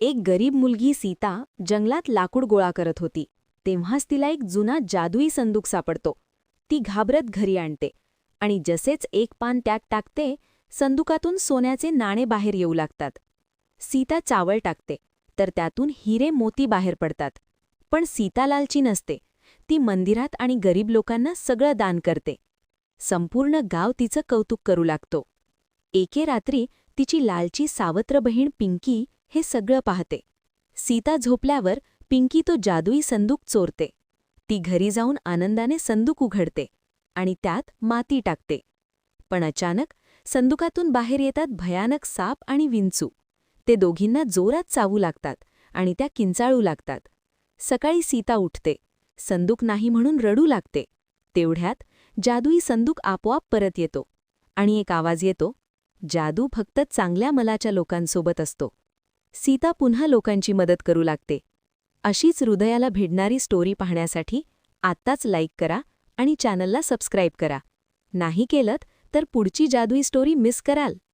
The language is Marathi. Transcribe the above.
एक गरीब मुलगी सीता जंगलात लाकूड गोळा करत होती. तेव्हाच तिला एक जुना जादुई संदूक सापडतो. ती घाबरत घरी आणते आणि जसेच एक पान त्यात टाकते, संदुकातून सोन्याचे नाणे बाहेर येऊ लागतात. सीता चावल टाकते, तर त्यातून हिरे मोती बाहेर पडतात. पण सीता लालची नसते. ती मंदिरात आणि गरीब लोकांना सगळं दान करते. संपूर्ण गाव तिचं कौतुक करू लागतो. एके रात्री तिची लालची सावत्र बहीण पिंकी हे सगळं पाहते. सीता झोपल्यावर पिंकी तो जादुई संदूक चोरते. ती घरी जाऊन आनंदाने संदूक उघडते आणि त्यात माती टाकते. पण अचानक संदुकातून बाहेर येतात भयानक साप आणि विंचू. ते दोघींना जोरात चावू लागतात आणि त्या किंचाळू लागतात. सकाळी सीता उठते. संदूक नाही म्हणून रडू लागते. तेवढ्यात जादुई संदूक आपोआप परत येतो आणि एक आवाज येतो, जादू फक्त चांगल्या मनाच्या लोकांसोबत असतो. सीता पुन्हा लोकांची मदत करू लागते. अशीच हृदयाला भिडणारी स्टोरी पाहण्यासाठी आत्ताच लाईक करा आणि चॅनलला सबस्क्राईब करा. नाही केलंत तर पुढची जादुई स्टोरी मिस कराल.